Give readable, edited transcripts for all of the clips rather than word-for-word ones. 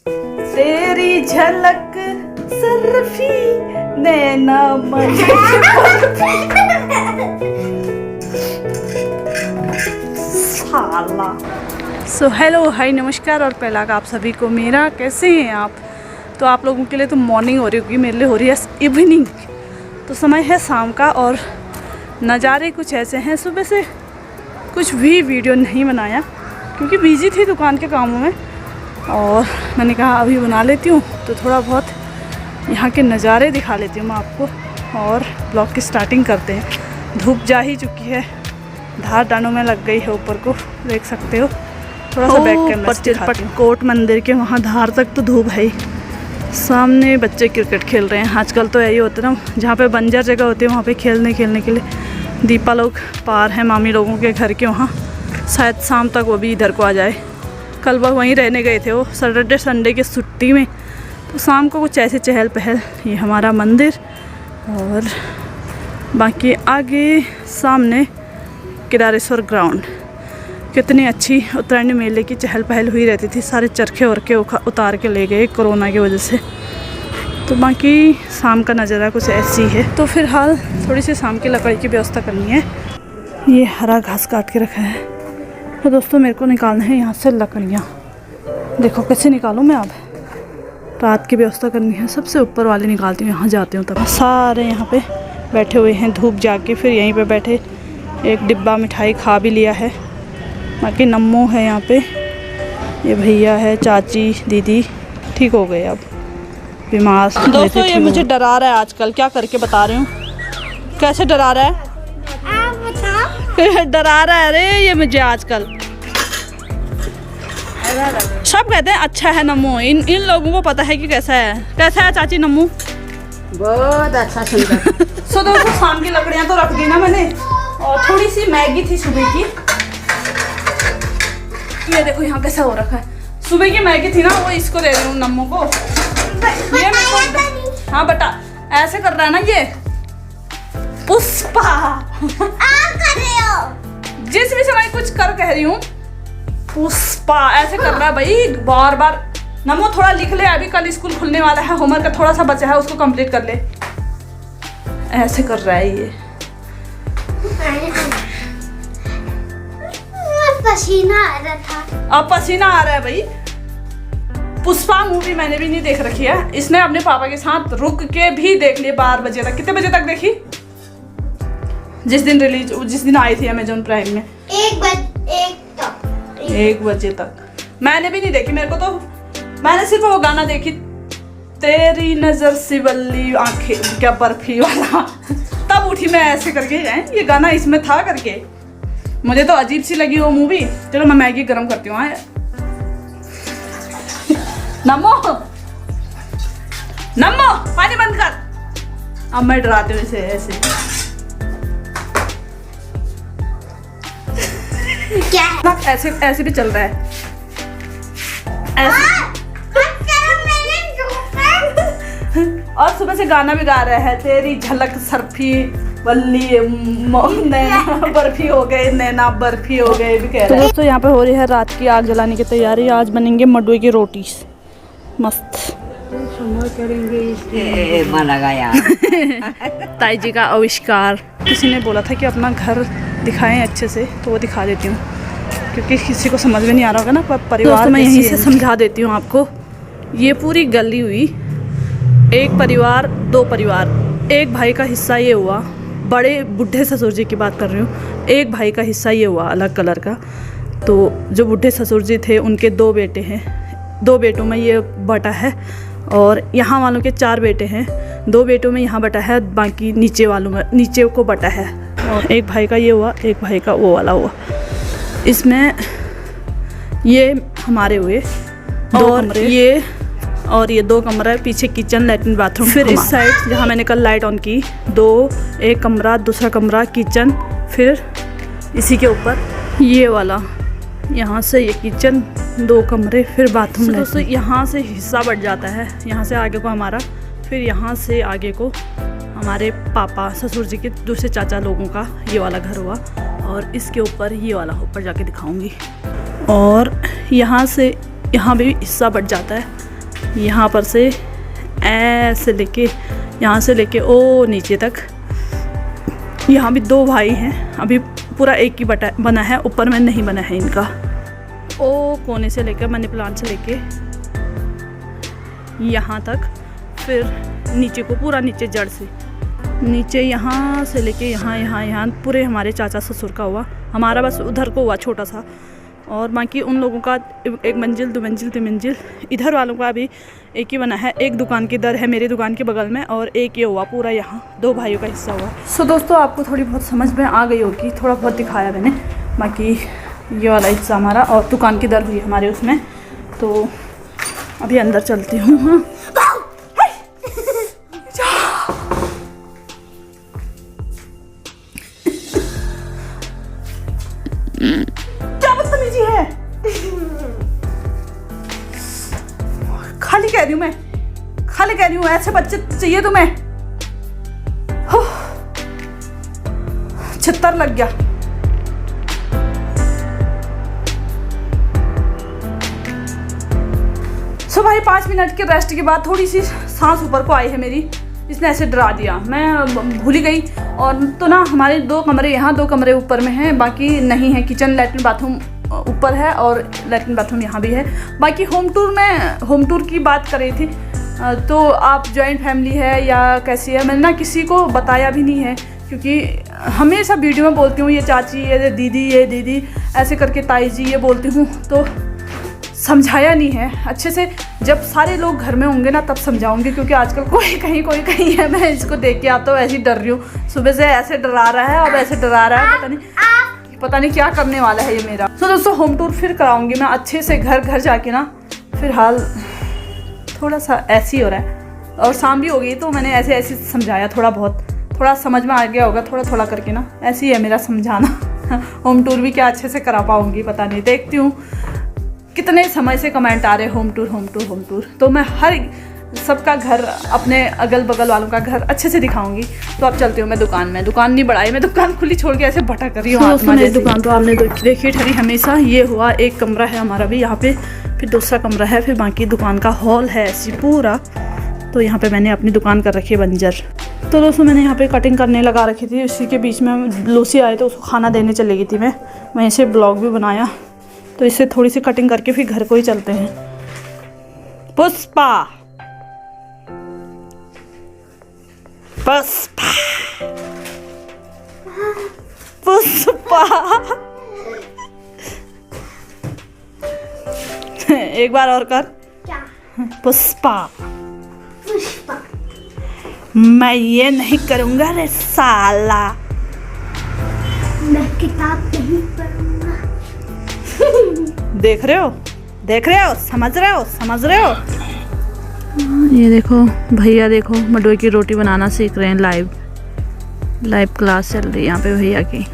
तेरी झलक सर्फी नैना साला। सो हेलो हाय नमस्कार और पहला का आप सभी को मेरा, कैसे हैं आप। तो आप लोगों के लिए तो मॉर्निंग हो रही होगी, मेरे लिए हो रही है इवनिंग। तो समय है शाम का और नज़ारे कुछ ऐसे हैं। सुबह से कुछ भी वीडियो नहीं बनाया क्योंकि बिजी थी दुकान के कामों में, और मैंने कहा अभी बना लेती हूँ तो थोड़ा बहुत यहाँ के नज़ारे दिखा लेती हूँ मैं आपको, और ब्लॉग की स्टार्टिंग करते हैं। धूप जा ही चुकी है, धार डानों में लग गई है, ऊपर को देख सकते हो। थोड़ा सा बैक कैमरा चिरपट कोट मंदिर के वहाँ धार तक तो धूप है ही। सामने बच्चे क्रिकेट खेल रहे हैं। आजकल तो यही होता है ना, जहाँ पे बंजर जगह होती है वहाँ पे खेलने के लिए दीपा लोग पार हैं मामी लोगों के घर के वहाँ। शायद शाम तक वो भी इधर को आ जाए। कल वह वहीं रहने गए थे, वो सैटरडे संडे की छुट्टी में। तो शाम को कुछ ऐसे चहल पहल। ये हमारा मंदिर, और बाकी आगे सामने केदारेश्वर ग्राउंड। कितनी अच्छी उत्तरायणी मेले की चहल पहल हुई रहती थी। सारे चरखे वरखे उतार के ले गए कोरोना की वजह से। तो बाकी शाम का नज़ारा कुछ ऐसी है। तो फिलहाल थोड़ी सी शाम की लकड़ी की व्यवस्था करनी है। ये हरा घास काट के रखा है। तो दोस्तों मेरे को निकालना है यहाँ से लकड़ियाँ। देखो कैसे निकालूँ मैं अब। रात की व्यवस्था करनी है, सबसे ऊपर वाले निकालती हूँ, यहाँ जाती हूँ। तब सारे यहाँ पे बैठे हुए हैं धूप जाके। फिर यहीं पे बैठे एक डिब्बा मिठाई खा भी लिया है। बाकी नम्मू है यहाँ पे, ये भैया है, चाची दीदी ठीक हो गए अब, बीमार। दोस्तों ये मुझे डरा रहा है आजकल, क्या करके बता रही हूँ। कैसे डरा रहा है, डरा रहा है। अरे ये मुझे आजकल सब कहते हैं अच्छा है नम्मू। इन लोगों को पता है कि कैसा है चाची नम्मू। बहुत अच्छा सुंदर। सो दोस्तों शाम की लकड़ियाँ तो रख दी ना मैंने, और थोड़ी सी मैगी थी सुबह की। ये देखो यहाँ कैसा हो रखा है। सुबह की मैगी थी ना, वो इसको दे रही हूँ नम्मू को। ये हाँ बेटा, ऐसे कर रहा है ना ये पुष्पा। आप कर रहे हो जिस भी समय कुछ कर कह रही हूँ, पुष्पा ऐसे कर रहा है भाई बार बार। नमो थोड़ा लिख ले, अभी कल स्कूल खुलने वाला है, होमवर्क का थोड़ा सा बचा है उसको कंप्लीट कर ले। ऐसे कर रहा है ये। पसीना आ रहा था। अब पसीना आ रहा है भाई। पुष्पा मूवी मैंने भी नहीं देख रखी है। इसने अपने पापा के साथ रुक के भी देख ली 12 बजे तक। कितने बजे तक देखी? जिस दिन आई थी अमेजोन प्राइम में 1 बजे तक। मैंने भी नहीं देखी, मेरे को तो मैंने सिर्फ वो गाना देखी, तेरी नजर सिवल्ली आंखें क्या बर्फी वाला। तब उठी मैं ऐसे करके, ये गाना इसमें था करके। मुझे तो अजीब सी लगी वो मूवी। चलो मैं मैगी गर्म करती हूँ। नमो नमो पानी बंद कर। अब मैं डराती हूँ इसे ऐसे। क्या है? ऐसे भी चल रहा है ऐसे। और सुबह से गाना भी गा रहा है, तेरी झलक सर्फी वल्ली नैना बर्फी हो गए, नैना बर्फी हो गए भी कह रहा है। तो दोस्तों यहाँ पे हो रही है रात की आग जलाने की तैयारी। आज बनेंगे मडवे की रोटी मस्त। ताई जी का आविष्कार। किसी ने बोला था कि अपना घर दिखाएं अच्छे से, तो वो दिखा देती हूँ क्योंकि किसी को समझ में नहीं आ रहा होगा ना परिवार। मैं यहीं से समझा देती हूँ आपको। ये पूरी गली हुई, एक परिवार 2 परिवार। एक भाई का हिस्सा ये हुआ, बड़े बुढ़े ससुर जी की बात कर रही हूँ। एक भाई का हिस्सा ये हुआ अलग कलर का। तो जो बुढ़े ससुर जी थे उनके 2 बेटे हैं, 2 बेटों में ये बटा है। और यहाँ वालों के 4 बेटे हैं, 2 बेटों में यहाँ बटा है, बाकी नीचे वालों में नीचे को बटा है। और एक भाई का ये हुआ, एक भाई का वो वाला हुआ। इसमें ये हमारे हुए 2 कमरे, और ये 2 कमरा है, पीछे किचन लैट्रिन बाथरूम। फिर इस साइड जहाँ मैंने कल लाइट ऑन की, 1 कमरा, दूसरा कमरा किचन। फिर इसी के ऊपर ये वाला, यहाँ से ये किचन, 2 कमरे, फिर बाथरूम। दोस्तों यहाँ से हिस्सा बढ़ जाता है, यहाँ से आगे को हमारा, फिर यहाँ से आगे को हमारे पापा ससुर जी के दूसरे चाचा लोगों का ये वाला घर हुआ। और इसके ऊपर ये वाला ऊपर जाके दिखाऊंगी। और यहाँ से यहाँ भी हिस्सा बढ़ जाता है, यहाँ पर से ऐसे लेके, यहाँ से लेके ओ नीचे तक। यहाँ भी 2 भाई हैं, अभी पूरा एक ही बना है, ऊपर में नहीं बना है इनका। ओ कोने से लेकर मनी प्लांट से लेके यहाँ तक, फिर नीचे को पूरा नीचे जड़ से नीचे, यहाँ से लेके यहाँ पूरे हमारे चाचा ससुर का हुआ। हमारा बस उधर को हुआ छोटा सा, और बाकी उन लोगों का 1 मंजिल 2 मंजिल 3 मंजिल। इधर वालों का अभी एक ही बना है। एक दुकान की दर है मेरी दुकान के बगल में, और एक ये हुआ पूरा, यहाँ 2 भाइयों का हिस्सा हुआ। सो दोस्तों, आपको थोड़ी बहुत समझ में आ गई होगी, थोड़ा बहुत दिखाया मैंने। बाकी ये वाला हिस्सा हमारा, और दुकान की दर हुई हमारे उसमें। तो अभी अंदर चलती हूँ। हाँ, क्या बदतमीजी है। खाली कह रही हूँ मैं, खाली कह रही हूँ, ऐसे बच्चे चाहिए तुम्हें। छित्तर लग गया। सो भाई 5 मिनट के रेस्ट के बाद थोड़ी सी सांस ऊपर को आई है मेरी। इसने ऐसे डरा दिया, मैं भूल ही गई। और तो ना हमारे 2 कमरे यहाँ, 2 कमरे ऊपर में हैं, बाकी नहीं है। किचन लैट्रिन बाथरूम ऊपर है और लैट्रिन बाथरूम यहाँ भी है। बाकी होम टूर की बात कर रही थी, तो आप जॉइंट फैमिली है या कैसी है, मैंने ना किसी को बताया भी नहीं है, क्योंकि हमेशा वीडियो में बोलती हूँ ये चाची, ये दीदी ऐसे करके, ताई जी ये बोलती हूँ, तो समझाया नहीं है अच्छे से। जब सारे लोग घर में होंगे ना तब समझाऊंगी, क्योंकि आजकल कोई कहीं है। मैं इसको देख के आप तो ऐसी डर रही हूँ, सुबह से ऐसे डरा रहा है, अब ऐसे डरा रहा है, पता नहीं क्या करने वाला है ये मेरा। तो दोस्तों, होम टूर फिर कराऊंगी मैं अच्छे से, घर जाके ना। फिलहाल थोड़ा सा ऐसी हो रहा है, और शाम भी हो गई, तो मैंने ऐसे समझाया, थोड़ा समझ में आ गया होगा, थोड़ा करके ना। ऐसी है मेरा समझाना। होम टूर भी क्या अच्छे से करा पाऊंगी पता नहीं, देखती हूँ। कितने समय से कमेंट आ रहे होम टूर, तो मैं हर सबका घर, अपने अगल बगल वालों का घर अच्छे से दिखाऊंगी। तो अब चलती हूँ मैं दुकान में। दुकान नहीं बढ़ाई, मैं दुकान खुली छोड़ के ऐसे भटक कर रही हूँ। दुकान तो आपने देखी ठहरी हमेशा। ये हुआ एक कमरा है हमारा भी यहाँ पे, फिर दूसरा कमरा है, फिर बाकी दुकान का हॉल है ऐसी पूरा। तो यहाँ पे मैंने अपनी दुकान कर रखी है बंजर। तो दोस्तों, मैंने यहाँ पे कटिंग करने लगा रखी थी। उसी के बीच में लूसी आए तो उसको खाना देने चली गई थी मैं वहीं से ब्लॉग भी बनाया। तो इससे थोड़ी सी कटिंग करके फिर घर को ही चलते हैं। पुष्पा एक बार और कर। क्या? पुष्पा। मैं ये नहीं करूँगा रे साला। मैं किताब नहीं पढ़ूंगा। देख रहे हो, समझ रहे हो। ये देखो भैया, देखो मडवे की रोटी बनाना सीख रहे हैं। लाइव क्लास चल रही है यहाँ पे भैया की।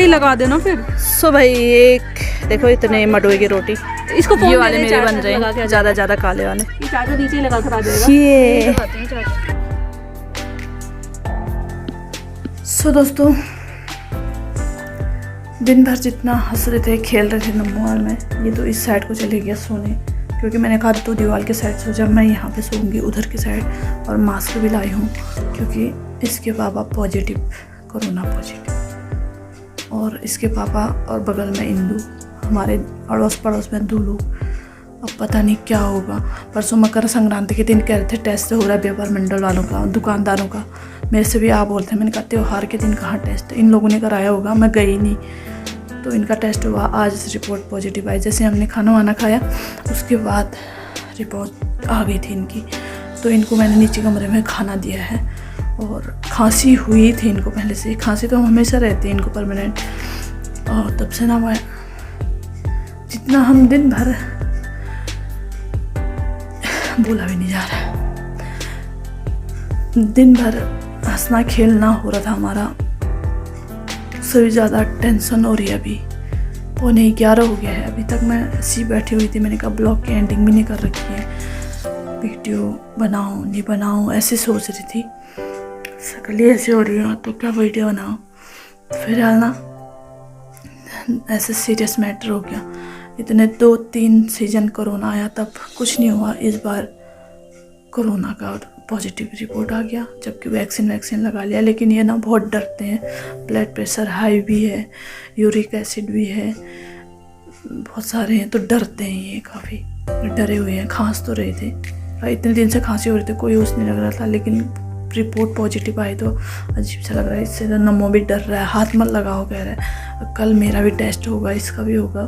लगा देना फिर। सो भाई, एक देखो इतने मडवे की रोटी, इसको ये वाले मेरे बन रहे हैं ज्यादा काले वाले। ये चाचा नीचे लगा कर आ जाएगा। ये सो दोस्तों, दिन भर जितना हंस रहे थे, खेल रहे थे नम्मू और मैं, ये तो इस साइड को चले गया सोने, क्योंकि मैंने कहा तो दीवार के साइड सो, जब मैं यहाँ पे सोऊंगी उधर की साइड। और मास्क भी लाई हूँ, क्योंकि इसके पापा कोरोना पॉजिटिव, और इसके पापा और बगल में इंदू, हमारे अड़ोस पड़ोस में 2 लोग। अब पता नहीं क्या होगा। परसों मकर संक्रांति के दिन कह रहे थे टेस्ट हो रहा है व्यापार मंडल वालों का, दुकानदारों का। मेरे से भी आप बोलते हैं, मैंने कहा त्योहार के दिन कहाँ टेस्ट, इन लोगों ने कराया होगा, मैं गई नहीं। तो इनका टेस्ट हुआ, आज रिपोर्ट पॉजिटिव आई। जैसे हमने खाना वाना खाया उसके बाद रिपोर्ट आ गई थी इनकी। तो इनको मैंने नीचे कमरे में खाना दिया है, और खांसी हुई थी इनको पहले से। खांसी तो हमेशा रहती है इनको परमानेंट, और तब से ना मैं जितना हम दिन भर, बोला भी नहीं जा रहा, दिन भर हंसना खेलना हो रहा था हमारा। सबसे ज़्यादा टेंशन हो रही है अभी। 11:15 हो गया है, अभी तक मैं ऐसी बैठी हुई थी। मैंने कहा ब्लॉग की एंडिंग भी नहीं कर रखी है। वीडियो बनाऊं नहीं बनाऊं ऐसे सोच रही थी। शक्ल ही ऐसी हो रही है तो क्या वीडियो बनाऊं। फिलहाल ना ऐसे सीरियस मैटर हो गया। इतने 2-3 सीजन कोरोना आया तब कुछ नहीं हुआ। इस बार कोरोना का पॉजिटिव रिपोर्ट आ गया, जबकि वैक्सीन लगा लिया। लेकिन ये ना बहुत डरते हैं। ब्लड प्रेशर हाई भी है, यूरिक एसिड भी है, बहुत सारे हैं तो डरते हैं। ये काफ़ी डरे हुए हैं। खांस तो रहे थे, इतने दिन से खांसी हो रही थी, कोई होश नहीं लग रहा था। लेकिन रिपोर्ट पॉजिटिव आई तो अजीब सा लग रहा है। इससे तो नमो भी डर रहा है, हाथ मत लगाओ कह रहा है। कल मेरा भी टेस्ट होगा, इसका भी होगा।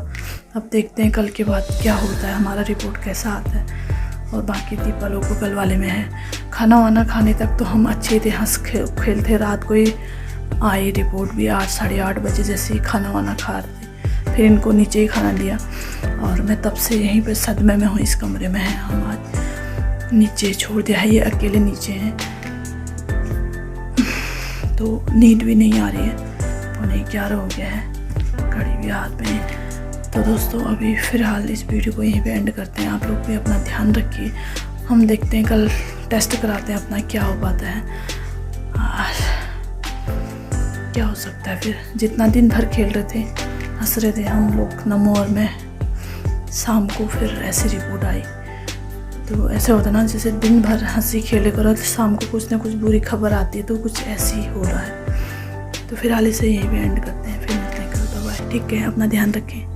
अब देखते हैं कल के बाद क्या होता है, हमारा रिपोर्ट कैसा आता है। और बाकी दीपा लोग को कल वाले में है। खाना वाना खाने तक तो हम अच्छे थे, हंस खेलते। रात को ही आई रिपोर्ट भी 8-8:30 बजे जैसे ही खाना वाना खा रहे थे। फिर इनको नीचे ही खाना दिया और मैं तब से यहीं पे सदमे में हूँ। इस कमरे में है, हम आज नीचे छोड़ दिया है, ये अकेले नीचे हैं तो नींद भी नहीं आ रही है। 11:15 हो गया है, घड़ी भी हाथ में है। तो दोस्तों अभी फ़िलहाल इस वीडियो को यहीं पे एंड करते हैं। आप लोग भी अपना ध्यान रखिए। हम देखते हैं कल टेस्ट कराते हैं अपना क्या हो पाता है और क्या हो सकता है। फिर जितना दिन भर खेल रहे थे, हंस रहे थे हम लोग, नमो और मैं, शाम को फिर ऐसी रिपोर्ट आई। तो ऐसे होता ना, जैसे दिन भर हंसी खेले करो तो शाम को कुछ ना कुछ बुरी खबर आती है, तो कुछ ऐसे ही हो रहा है। तो फिलहाल इसे यहीं भी एंड करते हैं। फिर मिलते हैं कल। बाय। ठीक है, अपना ध्यान रखें।